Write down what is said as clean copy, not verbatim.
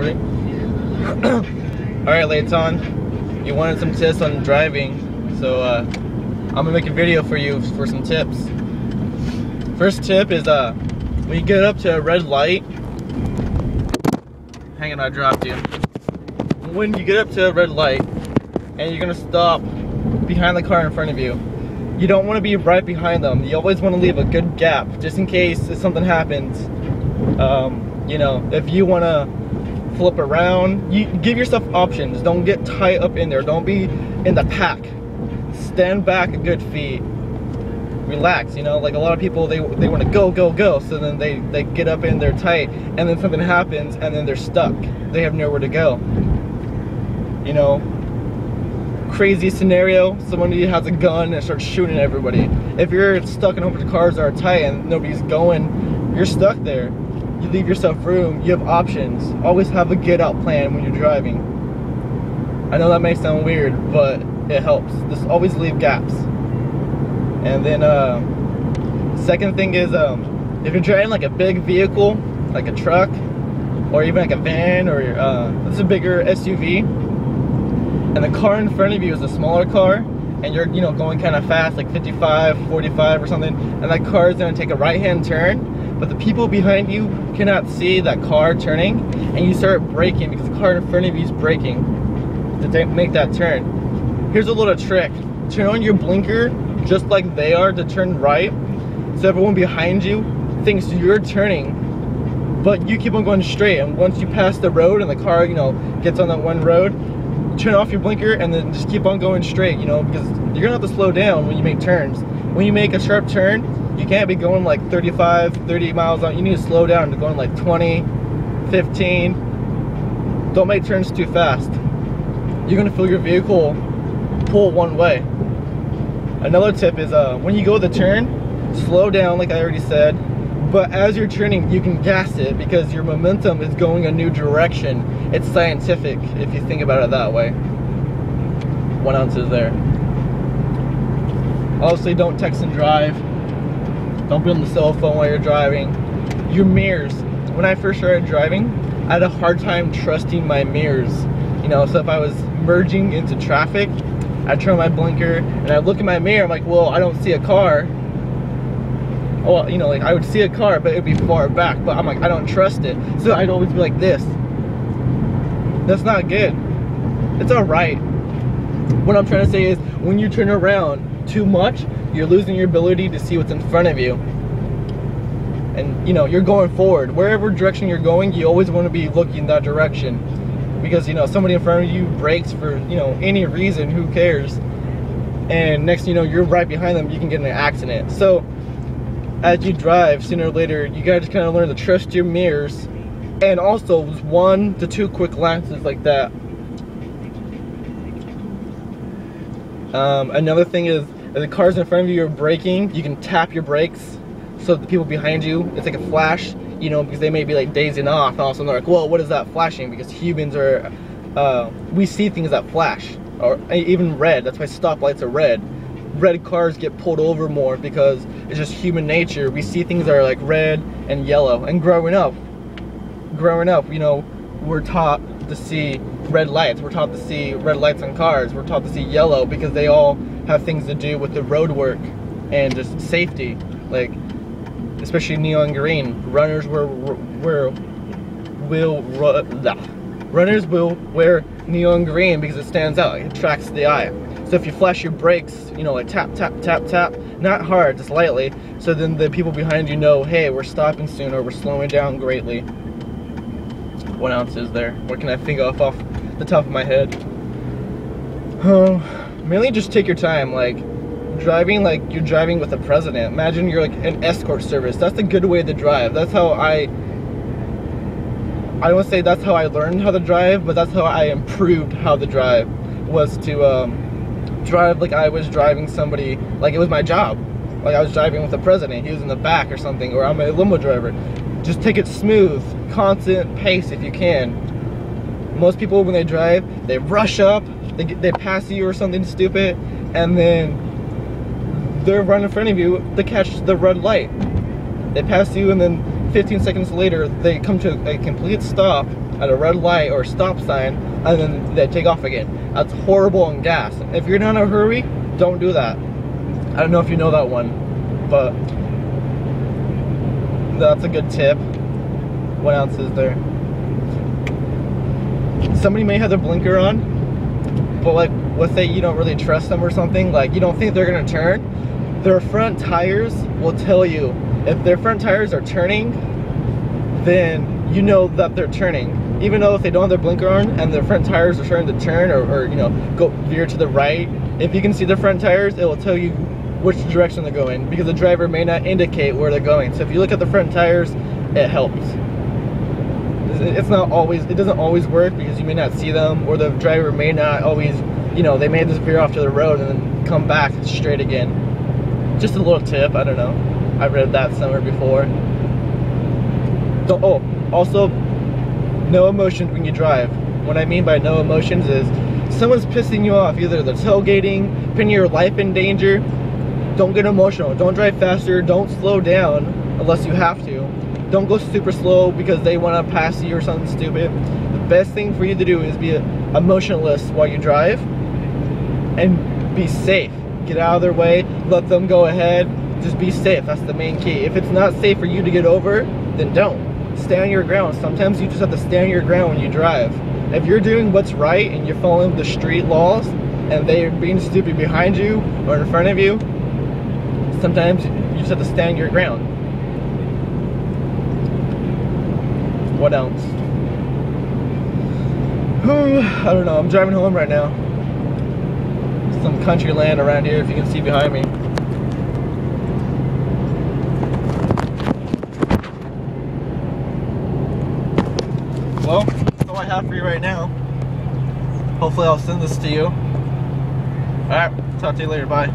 recording. Alright, Layton, you wanted some tips on driving, so I'm gonna make a video for you for some tips. First tip is when you get up to a red light, hang on, I dropped you. When you get up to a red light and you're gonna stop behind the car in front of you, you don't want to be right behind them. You always want to leave a good gap just in case if something happens. You know, if you want to flip around, you give yourself options. Don't get tied up in there. Don't be in the pack. Stand back a good feet. Relax, you know, like a lot of people, they want to go, so then they get up in there tight, and then something happens and then they're stuck. They have nowhere to go. You know, crazy scenario, somebody has a gun and starts shooting everybody. If you're stuck in a bunch of cars that are tight and nobody's going, you're stuck there. You leave yourself room, you have options. Always have a get out plan when you're driving. I know that may sound weird, but it helps. Just always leave gaps. And then second thing is if you're driving like a big vehicle, like a truck, or even like a van, or this is a bigger SUV, and the car in front of you is a smaller car, and you're, you know, going kind of fast, like 55, 45 or something, and that car is going to take a right-hand turn, but the people behind you cannot see that car turning, and you start braking because the car in front of you is braking to make that turn. Here's a little trick. Turn on your blinker just like they are to turn right, so everyone behind you thinks you're turning, but you keep on going straight, and once you pass the road and the car, you know, gets on that one road, turn off your blinker and then just keep on going straight, you know, because you're gonna have to slow down when you make turns. When you make a sharp turn, you can't be going like 35, 30 miles on. You need to slow down to going like 20, 15. Don't make turns too fast. You're gonna feel your vehicle pull one way. Another tip is when you go the turn, slow down like I already said, but as you're turning, you can gas it because your momentum is going a new direction. It's scientific if you think about it that way. 1 ounce is there. Obviously, don't text and drive. Don't be on the cell phone while you're driving. Your mirrors. When I first started driving, I had a hard time trusting my mirrors. You know, so if I was merging into traffic, I'd turn my blinker and I'd look in my mirror. I'm like, well, I don't see a car. Well, you know, like I would see a car, but it'd be far back. But I'm like, I don't trust it. So I'd always be like this. That's not good. It's all right. What I'm trying to say is, when you turn around too much, you're losing your ability to see what's in front of you. And you know, you're going forward. Wherever direction you're going, you always want to be looking in that direction. Because, you know, somebody in front of you brakes for, you know, any reason, who cares? And next, you know, you're right behind them, you can get in an accident. So as you drive, sooner or later, you gotta just kind of learn to trust your mirrors, and also 1 to 2 quick glances like that. Another thing is, if the cars in front of you are braking, you can tap your brakes so the people behind you, it's like a flash, you know, because they may be like dazing off, and all of a sudden they're like, whoa, what is that flashing? Because humans are, we see things that flash, or even red. That's why stoplights are red. Red cars get pulled over more because it's just human nature. We see things that are like red and yellow. And growing up, you know, we're taught to see red lights. We're taught to see red lights on cars. We're taught to see yellow because they all have things to do with the road work and just safety. Like, especially neon green. Runners will wear neon green because it stands out. It attracts the eye. So if you flash your brakes, you know, like tap, tap, tap, tap, not hard, just lightly, so then the people behind you know, hey, we're stopping soon, or we're slowing down greatly. 1 ounce is there. What can I think of off the top of my head? Mainly just take your time, like driving like you're driving with the president. Imagine you're like an escort service. That's a good way to drive. That's how I don't want to say that's how I learned how to drive, but that's how I improved how to drive, was to drive like I was driving somebody, like it was my job. Like I was driving with the president, he was in the back or something, or I'm a limo driver. Just take it smooth, constant pace if you can. Most people, when they drive, they rush up, they pass you or something stupid, and then they're right in front of you to catch the red light. They pass you, and then 15 seconds later, they come to a complete stop at a red light or stop sign and then they take off again. That's horrible on gas. If you're not in a hurry, don't do that. I don't know if you know that one, but that's a good tip. What else is there? Somebody may have their blinker on, but like, let's say you don't really trust them or something, like you don't think they're gonna turn, their front tires will tell you. If their front tires are turning, then you know that they're turning. Even though if they don't have their blinker on and their front tires are starting to turn or you know, go veer to the right, if you can see the front tires, it will tell you which direction they're going, because the driver may not indicate where they're going. So if you look at the front tires, it helps. It's not always, it doesn't always work because you may not see them, or the driver may not always, you know, they may just veer off to the road and then come back straight again. Just a little tip, I don't know. I read that somewhere before. Oh, also, no emotions when you drive. What I mean by no emotions is someone's pissing you off, either they're tailgating, putting your life in danger. Don't get emotional. Don't drive faster. Don't slow down unless you have to. Don't go super slow because they want to pass you or something stupid. The best thing for you to do is be emotionless while you drive and be safe. Get out of their way. Let them go ahead. Just be safe. That's the main key. If it's not safe for you to get over, then don't. Stay on your ground. Sometimes you just have to stay on your ground when you drive. If you're doing what's right and you're following the street laws and they're being stupid behind you or in front of you, sometimes you just have to stand your ground. What else? I don't know. I'm driving home right now. Some country land around here, if you can see behind me. Well, that's all I have for you right now. Hopefully I'll send this to you. Alright, talk to you later. Bye.